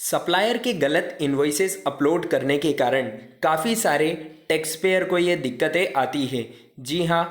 Supplier के गलत invoices upload करने के कारण काफ़ी सारे टैक्स पेयर को ये दिक्कतें आती है। जी हाँ,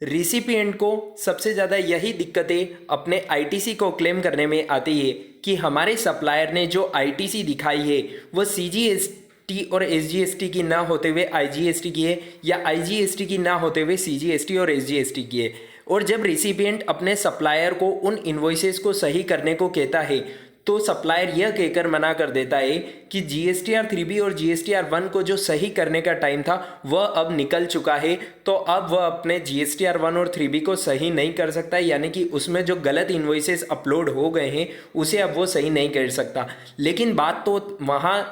रिसिपिएंट को सबसे ज़्यादा यही दिक्कतें अपने आईटीसी को क्लेम करने में आती है कि हमारे सप्लायर ने जो आईटीसी दिखाई है वो सीजीएसटी और एसजीएसटी की ना होते हुए आईजीएसटी की है, या आईजीएसटी की ना होते हुए सीजीएसटी और एसजीएसटी की है। और जब रिसिपिएंट अपने सप्लायर को उन इन्वॉइसेस को सही करने को कहता है तो सप्लायर यह कहकर मना कर देता है कि जीएसटीआर 3B और जीएसटीआर 1 को जो सही करने का टाइम था वह अब निकल चुका है, तो अब वह अपने जीएसटीआर 1 और 3B को सही नहीं कर सकता, यानी कि उसमें जो गलत इन्वॉइसेस अपलोड हो गए हैं उसे अब वो सही नहीं कर सकता। लेकिन बात तो वहाँ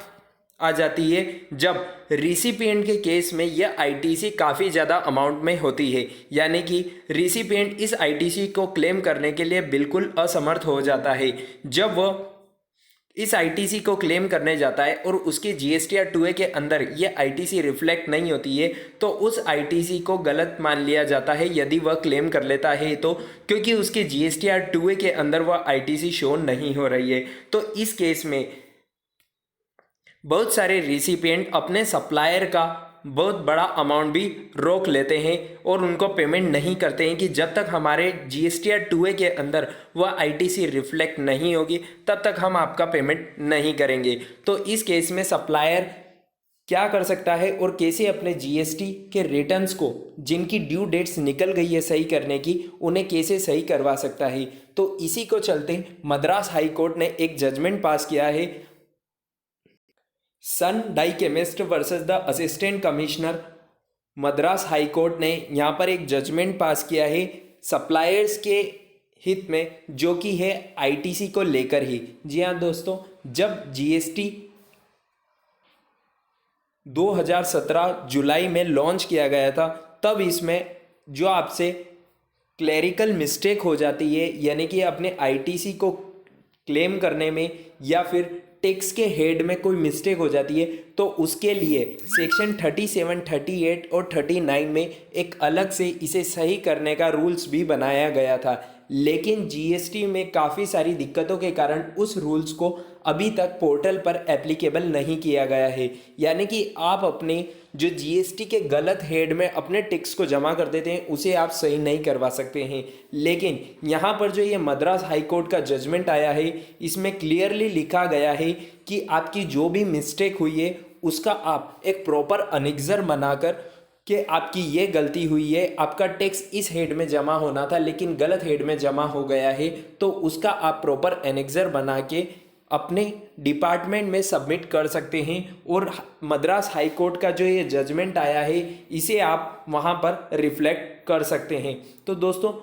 आ जाती है जब रिसिपिएंट के केस में यह आईटीसी काफ़ी ज़्यादा अमाउंट में होती है, यानी कि रिसिपिएंट इस आईटीसी को क्लेम करने के लिए बिल्कुल असमर्थ हो जाता है। जब वह इस आईटीसी को क्लेम करने जाता है और उसके जीएसटीआर 2A के अंदर यह आईटीसी रिफ्लेक्ट नहीं होती है तो उस आईटीसी को गलत मान लिया जाता है यदि वह क्लेम कर लेता है तो, क्योंकि उसके जीएसटीआर 2A के अंदर वह आईटीसी शो नहीं हो रही है। तो इस केस में बहुत सारे रिसिपिएंट अपने सप्लायर का बहुत बड़ा अमाउंट भी रोक लेते हैं और उनको पेमेंट नहीं करते हैं कि जब तक हमारे जीएसटीआर 2A के अंदर वह आईटीसी रिफ्लेक्ट नहीं होगी तब तक हम आपका पेमेंट नहीं करेंगे। तो इस केस में सप्लायर क्या कर सकता है और कैसे अपने जीएसटी के रिटर्न्स को जिनकी ड्यू डेट्स निकल गई है सही करने की, उन्हें कैसे सही करवा सकता है। तो इसी को चलते मद्रास हाई कोर्ट ने एक जजमेंट पास किया है, Sun Dye Chemist versus the assistant commissioner. Madras high court ने यहाँ पर एक जजमेंट पास किया है सप्लायर्स के हित में, जो कि है आईटीसी को लेकर ही। जी हाँ दोस्तों, जब जीएसटी 2017 जुलाई में लॉन्च किया गया था तब इसमें जो आपसे क्लरिकल मिस्टेक हो जाती है, यानी कि अपने आईटीसी को क्लेम करने में या फिर टैक्स के हेड में कोई मिस्टेक हो जाती है, तो उसके लिए सेक्शन 37, 38 और 39 में एक अलग से इसे सही करने का रूल्स भी बनाया गया था। लेकिन जीएसटी में काफ़ी सारी दिक्कतों के कारण उस रूल्स को अभी तक पोर्टल पर एप्लीकेबल नहीं किया गया है, यानी कि आप अपने जो जीएसटी के गलत हेड में अपने टैक्स को जमा कर देते हैं उसे आप सही नहीं करवा सकते हैं। लेकिन यहाँ पर जो ये मद्रास हाई कोर्ट का जजमेंट आया है इसमें क्लियरली लिखा गया है कि आपकी जो भी मिस्टेक हुई है उसका आप एक प्रॉपर अनेक्जर बनाकर कि आपकी ये गलती हुई है, आपका टैक्स इस हेड में जमा होना था लेकिन गलत हेड में जमा हो गया है, तो उसका आप प्रॉपर एनेक्जर बना के अपने डिपार्टमेंट में सबमिट कर सकते हैं। और मद्रास हाई कोर्ट का जो ये जजमेंट आया है इसे आप वहाँ पर रिफ्लेक्ट कर सकते हैं। तो दोस्तों,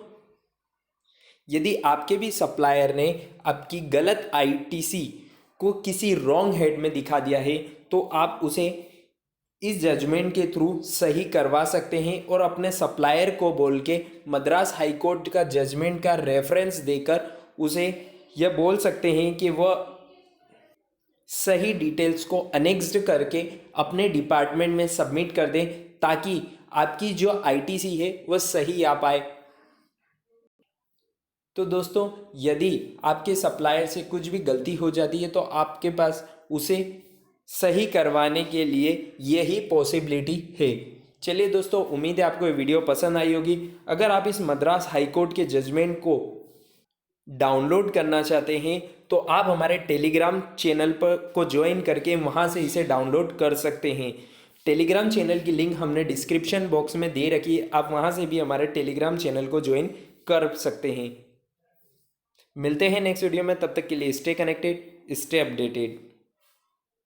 यदि आपके भी सप्लायर ने आपकी गलत आईटीसी को किसी रॉन्ग हेड में दिखा दिया है तो आप उसे इस जजमेंट के थ्रू सही करवा सकते हैं और अपने सप्लायर को बोल के मद्रास हाई कोर्ट का जजमेंट का रेफरेंस देकर उसे यह बोल सकते हैं कि वह सही डिटेल्स को अनेक्स्ड करके अपने डिपार्टमेंट में सबमिट कर दें ताकि आपकी जो आईटीसी है वह सही आ पाए। तो दोस्तों, यदि आपके सप्लायर से कुछ भी गलती हो जाती है तो आपके पास उसे सही करवाने के लिए यही पॉसिबिलिटी है। चलिए दोस्तों, उम्मीद है आपको ये वीडियो पसंद आई होगी। अगर आप इस मद्रास हाई कोर्ट के जजमेंट को डाउनलोड करना चाहते हैं तो आप हमारे टेलीग्राम चैनल पर को ज्वाइन करके वहां से इसे डाउनलोड कर सकते हैं। टेलीग्राम चैनल की लिंक हमने डिस्क्रिप्शन बॉक्स में दे रखी है, आप वहां से भी हमारे टेलीग्राम चैनल को ज्वाइन कर सकते हैं। मिलते हैं नेक्स्ट वीडियो में, तब तक के लिए स्टे कनेक्टेड, स्टे अपडेटेड।